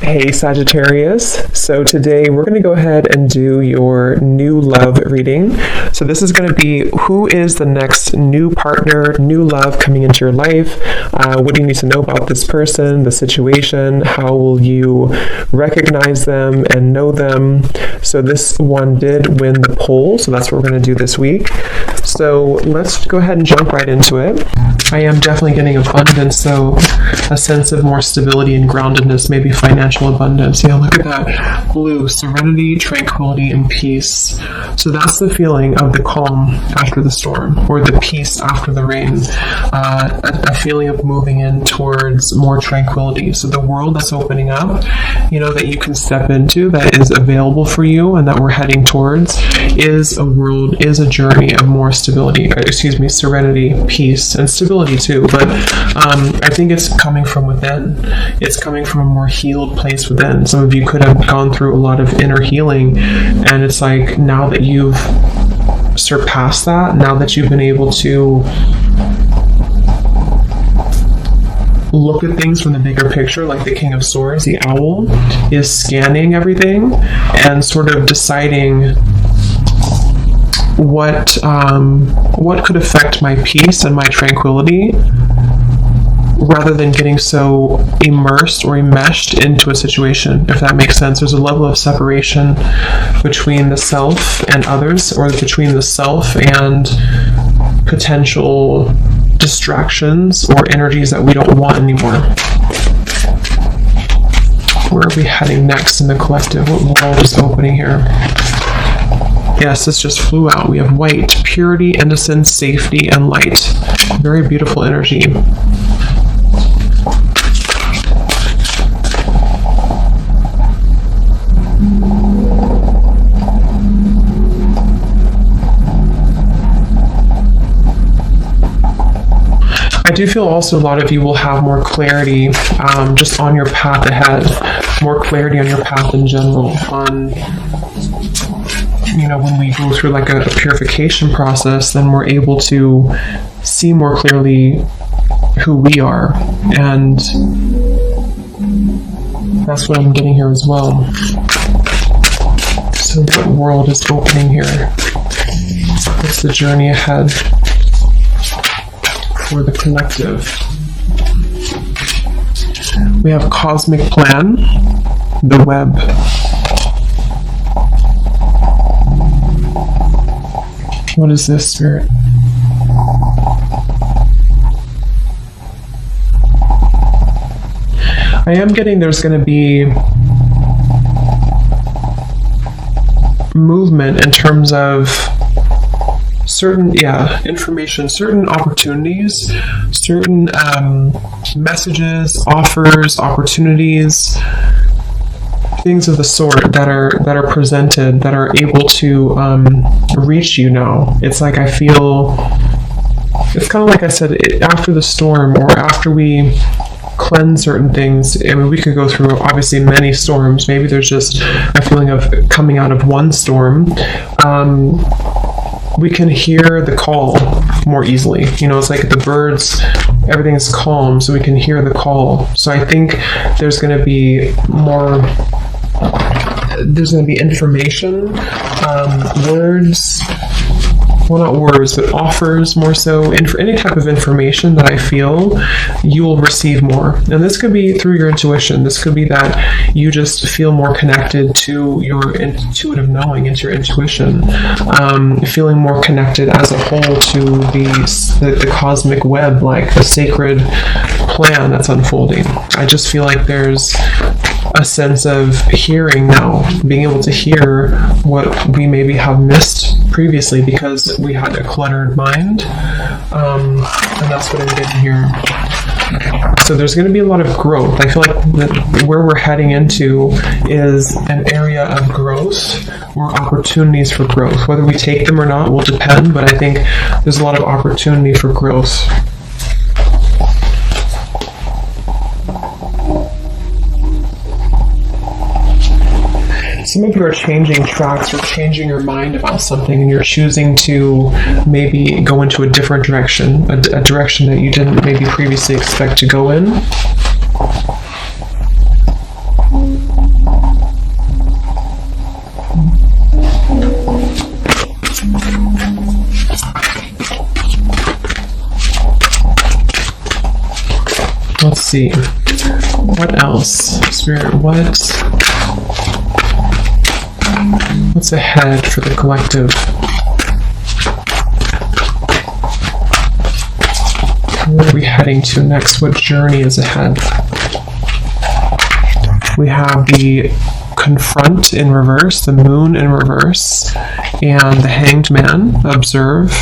Hey Sagittarius, so today we're going to go ahead and do your new love reading. So this is going to be who is the next new partner, new love coming into your life. What do you need to know about this person, the situation? How will you recognize them and know them? So this one did win the poll, so that's what we're going to do this week. So let's go ahead and jump right into it. I am definitely getting abundance, so a sense of more stability and groundedness, maybe financial abundance. Yeah, look at that blue, serenity, tranquility, and peace. So that's the feeling of the calm after the storm, or the peace after the rain. A feeling of moving in towards more tranquility. So the world that's opening up, that you can step into, that is available for you and that we're heading towards, is a journey of more serenity, peace, and stability too. But I think it's coming from within. It's coming from a more healed place within. Some of you could have gone through a lot of inner healing, and it's like now that you've surpassed that, now that you've been able to look at things from the bigger picture, like the King of Swords, the owl, is scanning everything and sort of deciding what could affect my peace and my tranquility, rather than getting so immersed or enmeshed into a situation, if that makes sense. There's a level of separation between the self and others, or between the self and potential distractions or energies that we don't want anymore. Where are we heading next in the collective? What world is opening here? Yes, this just flew out. We have white, purity, innocence, safety, and light. Very beautiful energy. I do feel also a lot of you will have more clarity just on your path ahead, more clarity on your path in general, on when we go through like a purification process, then we're able to see more clearly who we are. And that's what I'm getting here as well. So what world is opening here? What's the journey ahead for the collective? We have cosmic plan, the web. What is this, Spirit? I am getting there's going to be movement in terms of certain information, certain opportunities, certain messages, offers, opportunities, things of the sort that are presented, that are able to reach you now. It's like I feel it's kind of like I said, after the storm, or after we cleanse certain things. I mean, we could go through obviously many storms. Maybe there's just a feeling of coming out of one storm. We can hear the call more easily. It's like the birds, everything is calm, so we can hear the call. So I think there's going to be more, there's going to be information, words, well, not words, but offers more so, any type of information that I feel you will receive more. And this could be through your intuition. This could be that you just feel more connected to your intuitive knowing, into your intuition, feeling more connected as a whole to the cosmic web, like the sacred plan that's unfolding. I just feel like there's a sense of hearing now, being able to hear what we maybe have missed previously because we had a cluttered mind, and that's what I'm getting here. So there's going to be a lot of growth. I feel like where we're heading into is an area of growth, or opportunities for growth. Whether we take them or not will depend, but I think there's a lot of opportunity for growth. Some of you are changing tracks or changing your mind about something, and you're choosing to maybe go into a different direction, a direction that you didn't maybe previously expect to go in. see. What else? Spirit, what's ahead for the collective? Where are we heading to next? What journey is ahead? We have the Confront in reverse, the Moon in reverse, and the Hanged Man. Observe.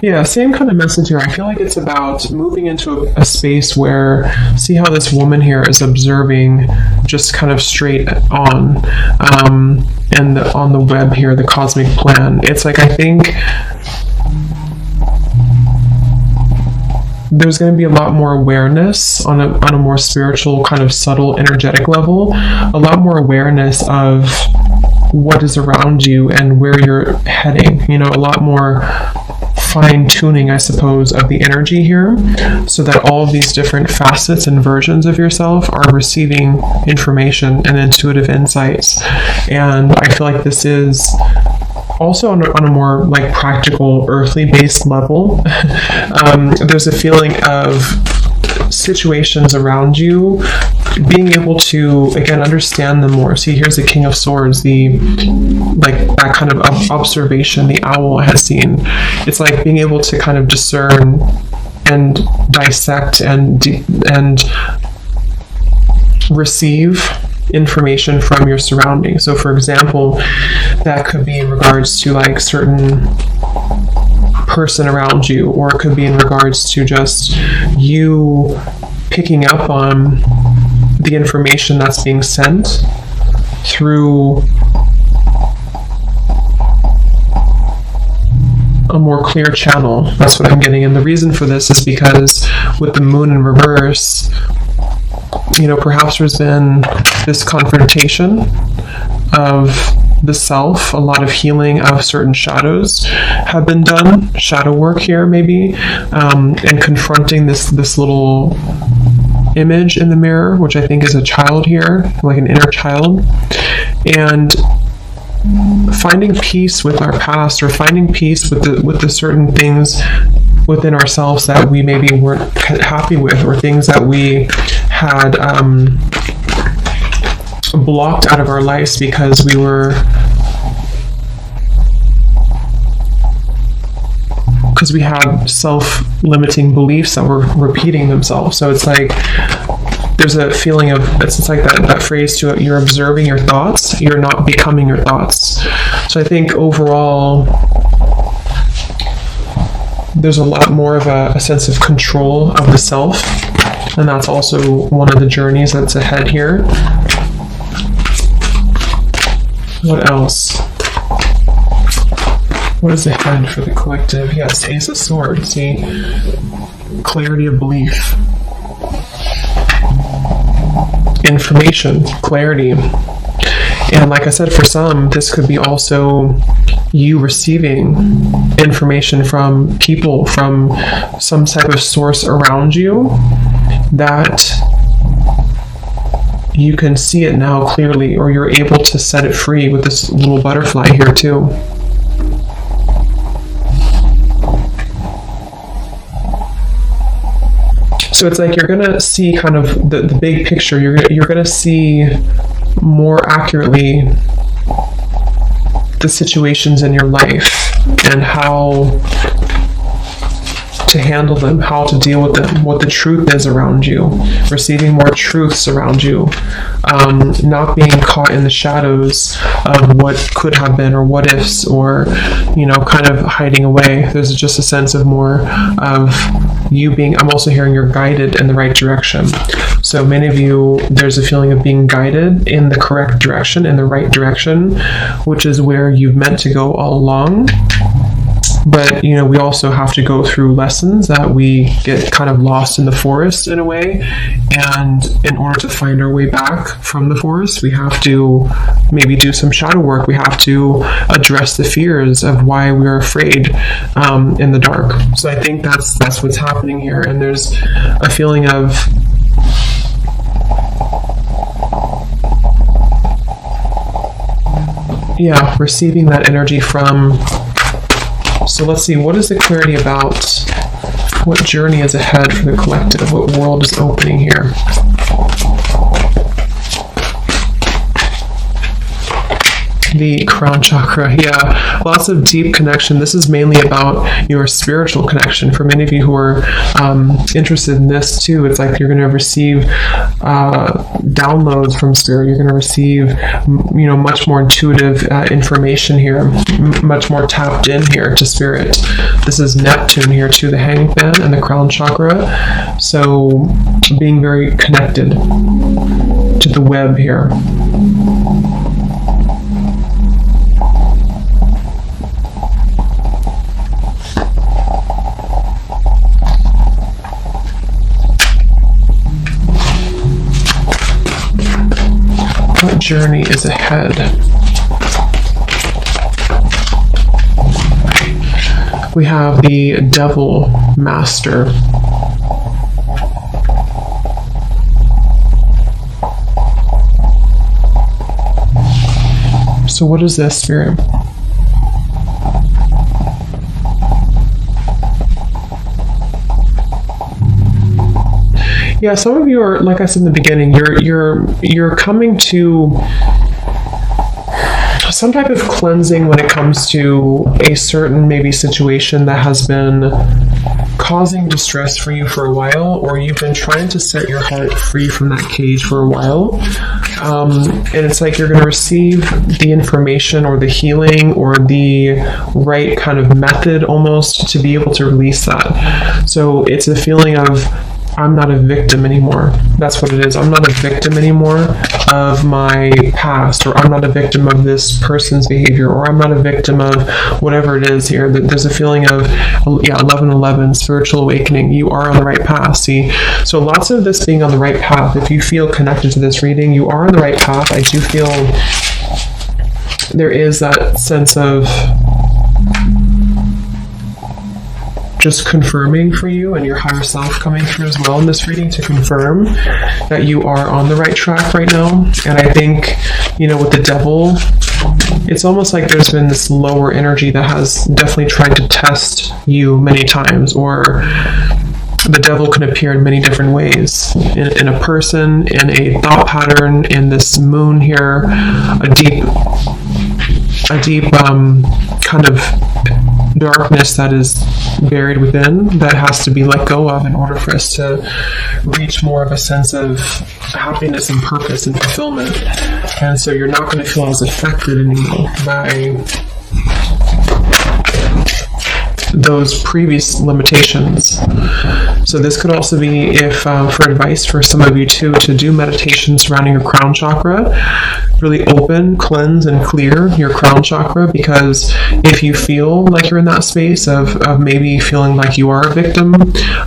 Yeah, same kind of message here. I feel like it's about moving into a space where, see how this woman here is observing just kind of straight on, and on the web here, the cosmic plan. It's like, I think there's going to be a lot more awareness on a more spiritual, kind of subtle, energetic level, a lot more awareness of what is around you and where you're heading, you know, a lot more fine-tuning, I suppose, of the energy here, so that all of these different facets and versions of yourself are receiving information and intuitive insights. And I feel like this is also on a more like practical, earthly based level. There's a feeling of situations around you, being able to again understand them more. See, here's the King of Swords, the like that kind of observation the owl has seen. It's like being able to kind of discern and dissect and receive information from your surroundings. So for example, that could be in regards to like certain person around you, or it could be in regards to just you picking up on the information that's being sent through a more clear channel. That's what I'm getting. And the reason for this is because with the Moon in reverse, you know, perhaps there's been this confrontation of the self, a lot of healing of certain shadows have been done, shadow work here maybe, and confronting this little image in the mirror, which I think is a child here, like an inner child, and finding peace with our past, or finding peace with the certain things within ourselves that we maybe weren't happy with, or things that we had blocked out of our lives because we had self-limiting beliefs that were repeating themselves. So it's like there's a feeling of, it's like that phrase to it, you're observing your thoughts, you're not becoming your thoughts. So I think overall there's a lot more of a sense of control of the self, and that's also one of the journeys that's ahead here. What else? What is ahead for the collective? Yes, Ace of Swords. See, clarity of belief, information, clarity. And like I said, for some, this could be also you receiving information from people, from some type of source around you, that you can see it now clearly, or you're able to set it free with this little butterfly here too. So it's like you're gonna see kind of the big picture. You're gonna see more accurately the situations in your life and how to handle them, how to deal with them, what the truth is around you, receiving more truths around you, not being caught in the shadows of what could have been, or what ifs, or, you know, kind of hiding away. There's just a sense of more of you being, I'm also hearing you're guided in the right direction. So many of you, there's a feeling of being guided in the correct direction, in the right direction, which is where you've meant to go all along. But, you know, we also have to go through lessons that we get kind of lost in the forest in a way. And in order to find our way back from the forest, we have to maybe do some shadow work. We have to address the fears of why we're afraid in the dark. So I think that's what's happening here. And there's a feeling of receiving that energy from So let's see, what is the clarity about what journey is ahead for the collective? What world is opening here? The crown chakra, yeah, lots of deep connection. This is mainly about your spiritual connection. For many of you who are interested in this too, it's like you're going to receive downloads from spirit. You're going to receive, much more intuitive information here, much more tapped in here to spirit. This is Neptune here too, the hangman and the crown chakra. So being very connected to the web here. What journey is ahead? We have the Devil Master. So what is this, Spirit? Yeah, some of you are, like I said in the beginning, you're coming to some type of cleansing when it comes to a certain maybe situation that has been causing distress for you for a while, or you've been trying to set your heart free from that cage for a while. And it's like you're going to receive the information or the healing or the right kind of method almost to be able to release that. So it's a feeling of, I'm not a victim anymore. That's what it is. I'm not a victim anymore of my past, or I'm not a victim of this person's behavior, or I'm not a victim of whatever it is here. There's a feeling of, 1111, spiritual awakening. You are on the right path. See, so lots of this being on the right path. If you feel connected to this reading, you are on the right path. I do feel there is that sense of just confirming for you and your higher self coming through as well in this reading to confirm that you are on the right track right now. And I think, with the devil, it's almost like there's been this lower energy that has definitely tried to test you many times, or the devil can appear in many different ways, in a person, in a thought pattern, in this moon here, a deep kind of darkness that is buried within, that has to be let go of in order for us to reach more of a sense of happiness and purpose and fulfillment. And so you're not going to feel as affected anymore by those previous limitations. So this could also be, if for advice for some of you too, to do meditation surrounding your crown chakra. Really open, cleanse, and clear your crown chakra, because if you feel like you're in that space of maybe feeling like you are a victim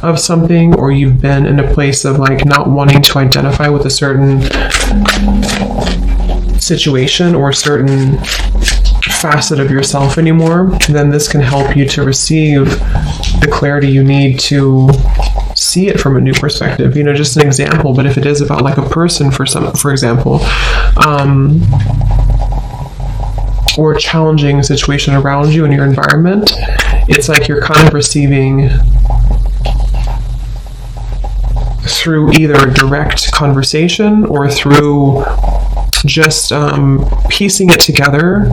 of something, or you've been in a place of like not wanting to identify with a certain situation or certain facet of yourself anymore, then this can help you to receive the clarity you need to see it from a new perspective. Just an example, but if it is about like a person, for example, or a challenging situation around you in your environment, it's like you're kind of receiving through either direct conversation or through just piecing it together,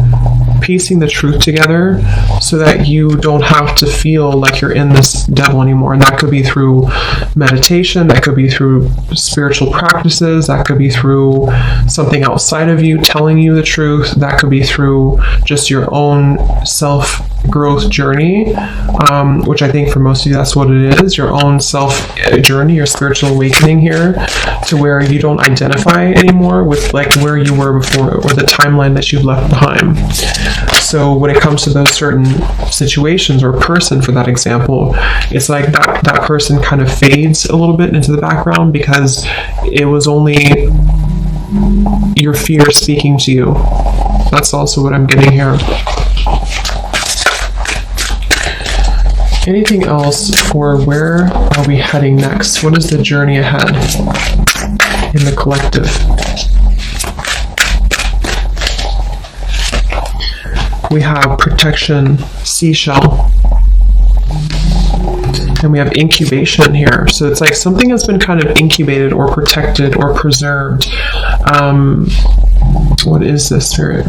piecing the truth together, so that you don't have to feel like you're in this devil anymore. And that could be through meditation, that could be through spiritual practices, that could be through something outside of you telling you the truth, that could be through just your own self-growth journey, which I think for most of you that's what it is, your own self-journey, your spiritual awakening here, to where you don't identify anymore with like where you were before, or the timeline that you've left behind. So when it comes to those certain situations, or person for that example, it's like that person kind of fades a little bit into the background, because it was only your fear speaking to you. That's also what I'm getting here. Anything else for where are we heading next? What is the journey ahead in the collective? We have protection, seashell. And we have incubation here. So it's like something has been kind of incubated or protected or preserved. What is this, Spirit?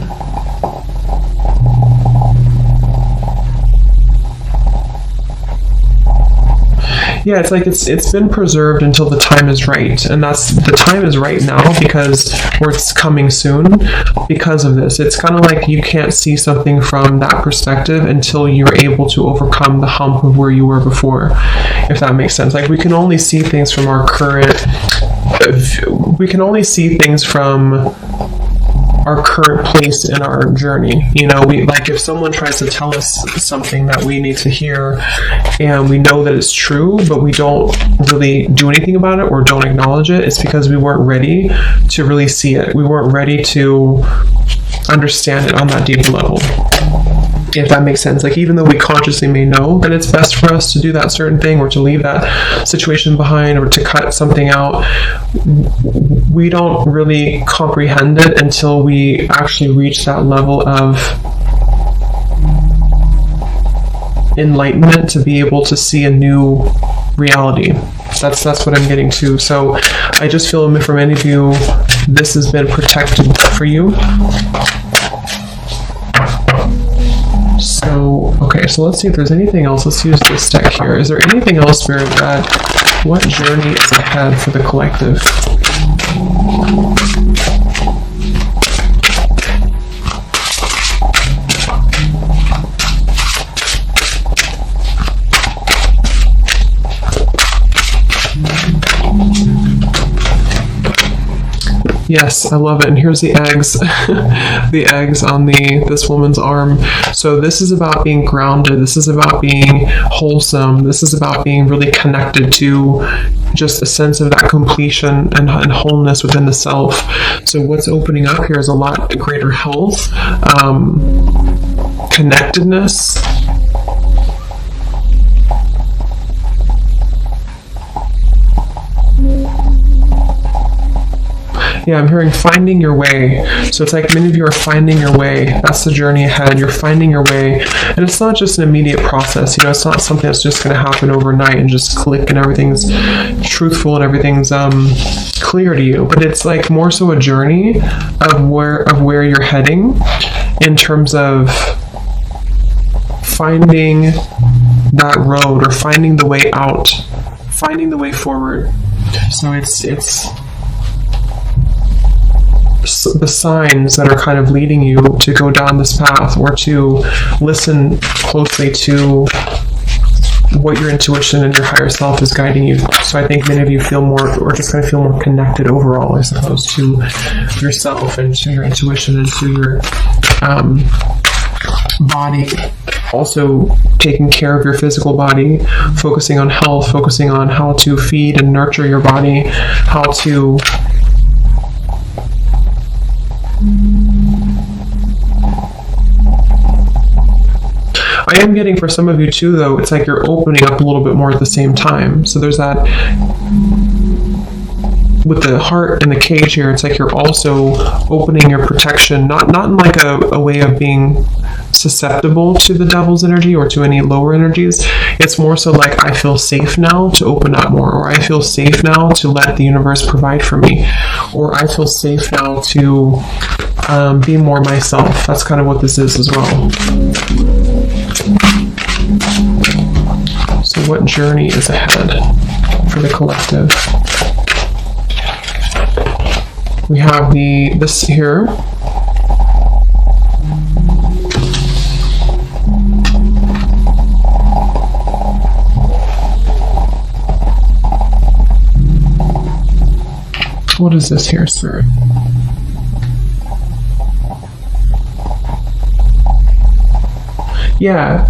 Yeah, it's like it's been preserved until the time is right. And the time is right now because it's coming soon because of this. It's kind of like you can't see something from that perspective until you're able to overcome the hump of where you were before, if that makes sense. Like we can only see things from our current place in our journey. You know, like if someone tries to tell us something that we need to hear and we know that it's true, but we don't really do anything about it or don't acknowledge it, it's because we weren't ready to really see it. We weren't ready to understand it on that deeper level, if that makes sense. Like even though we consciously may know that it's best for us to do that certain thing or to leave that situation behind or to cut something out, we don't really comprehend it until we actually reach that level of enlightenment to be able to see a new reality. That's what I'm getting to. So I just feel for many of you, this has been protected for you. So, okay, so let's see if there's anything else. Let's use this deck here. Is there anything else, Spirit, what journey is ahead for the collective? Yes, I love it. And here's the eggs, the eggs on this woman's arm. So this is about being grounded. This is about being wholesome. This is about being really connected to just a sense of that completion and wholeness within the self. So what's opening up here is a lot greater health, connectedness. Yeah, I'm hearing finding your way. So it's like many of you are finding your way. That's the journey ahead. You're finding your way. And it's not just an immediate process. You know, it's not something that's just going to happen overnight and just click and everything's truthful and everything's clear to you. But it's like more so a journey of where you're heading in terms of finding that road or finding the way out, finding the way forward. So it's the signs that are kind of leading you to go down this path or to listen closely to what your intuition and your higher self is guiding you. So I think many of you feel more, or just kind of feel more connected overall, I suppose, to yourself and to your intuition and to your body. Also taking care of your physical body, focusing on health, focusing on how to feed and nurture your body, how to I am getting for some of you too, though, it's like you're opening up a little bit more at the same time. So there's that with the heart and the cage here, it's like you're also opening your protection, not in like a way of being susceptible to the devil's energy or to any lower energies. It's more so like I feel safe now to open up more, or I feel safe now to let the universe provide for me, or I feel safe now to be more myself. That's kind of what this is as well. So what journey is ahead for the collective? We have this here. What is this here, Spirit? Yeah.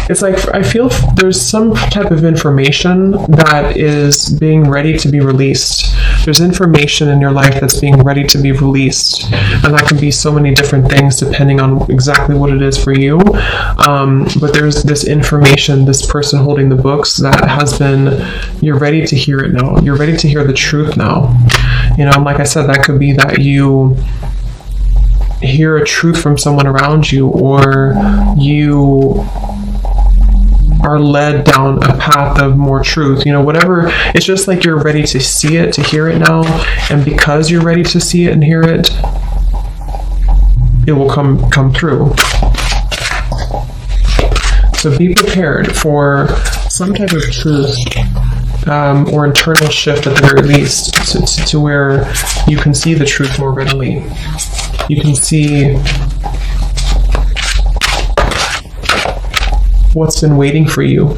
It's like, I feel there's some type of information that is being ready to be released. There's information in your life that's being ready to be released. And that can be so many different things depending on exactly what it is for you. But there's this information, this person holding the books that has been, you're ready to hear it now. You're ready to hear the truth now. You know, like I said, that could be that you hear a truth from someone around you, or you are led down a path of more truth. You know, whatever, it's just like you're ready to see it, to hear it now. And because you're ready to see it and hear it, it will come through. So be prepared for some type of truth or internal shift at the very least, to where you can see the truth more readily. You can see what's been waiting for you.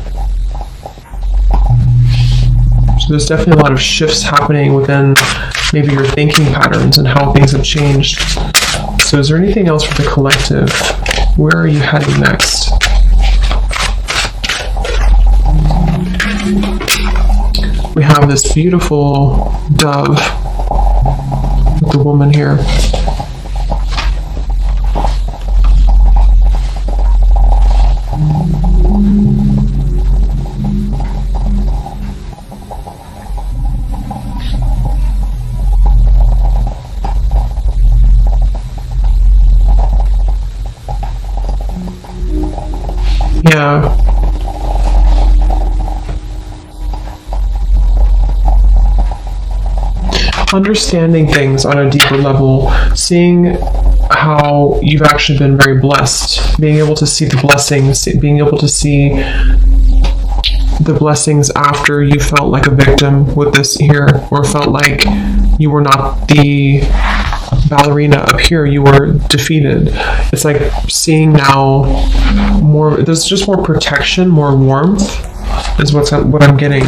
So there's definitely a lot of shifts happening within maybe your thinking patterns and how things have changed. So is there anything else for the collective? Where are you heading next? We have this beautiful dove with the woman here. Yeah. Understanding things on a deeper level, seeing how you've actually been very blessed, being able to see the blessings, being able to see the blessings after you felt like a victim with this here, or felt like you were not the ballerina up here, you were defeated. It's like seeing now more, there's just more protection, more warmth is what I'm getting.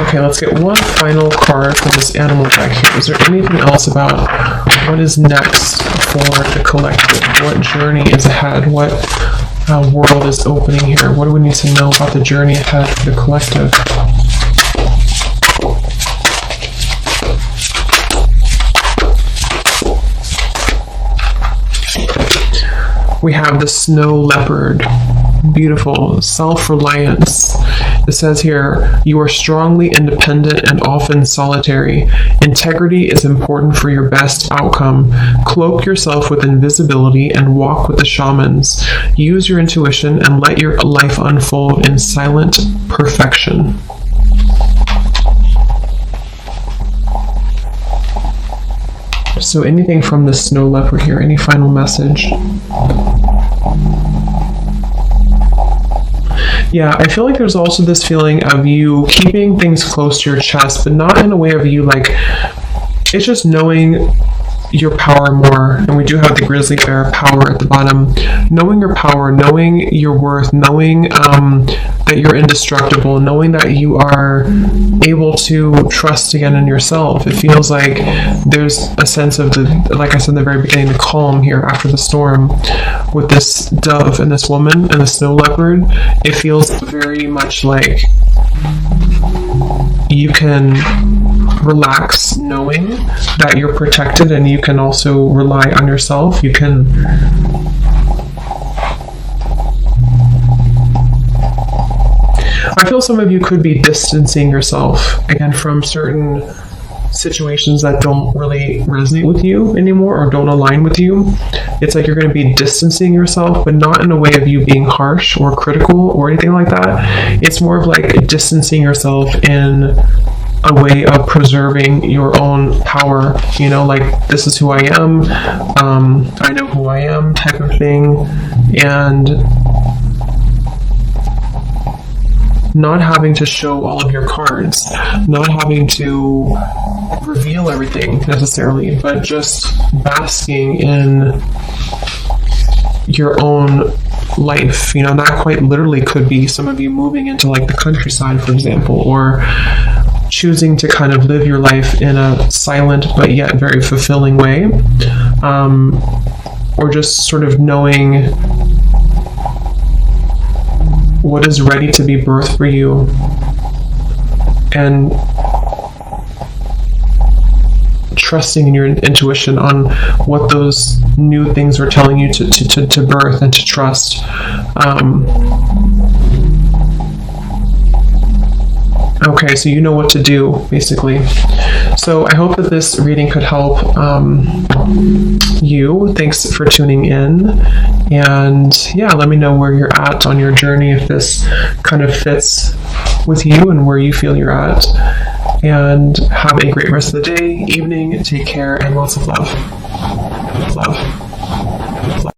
Okay, let's get one final card from this animal deck here. Is there anything else about what is next for the collective? What journey is ahead? What world is opening here? What do we need to know about the journey ahead for the collective? We have the snow leopard. Beautiful. Self-reliance. It says here, you are strongly independent and often solitary. Integrity is important for your best outcome. Cloak yourself with invisibility and walk with the shamans. Use your intuition and let your life unfold in silent perfection. So anything from the snow leopard here? Any final message? Yeah, I feel like there's also this feeling of you keeping things close to your chest, but not in a way of you like, it's just knowing your power more. And we do have the grizzly bear power at the bottom. Knowing your power, knowing your worth, knowing that you're indestructible, knowing that you are able to trust again in yourself. It feels like there's a sense of the, like I said in the very beginning, the calm here after the storm with this dove and this woman and the snow leopard. It feels very much like you can relax knowing that you're protected, and you can also rely on yourself. You can I feel some of you could be distancing yourself again from certain situations that don't really resonate with you anymore or don't align with you. It's like you're going to be distancing yourself, but not in a way of you being harsh or critical or anything like that. It's more of like distancing yourself in a way of preserving your own power, you know, like this is who I am, I know who I am type of thing, and not having to show all of your cards, not having to reveal everything necessarily, but just basking in your own life. You know, that quite literally could be some of you moving into like the countryside, for example, or choosing to kind of live your life in a silent but yet very fulfilling way, or just sort of knowing what is ready to be birthed for you, and trusting in your intuition on what those new things are telling you to birth and to trust. Okay, Okay, so you know what to do, basically. So I hope that this reading could help you. Thanks for tuning in. And yeah, let me know where you're at on your journey, if this kind of fits with you and where you feel you're at. And have a great rest of the day, evening. Take care, and lots of love. Love.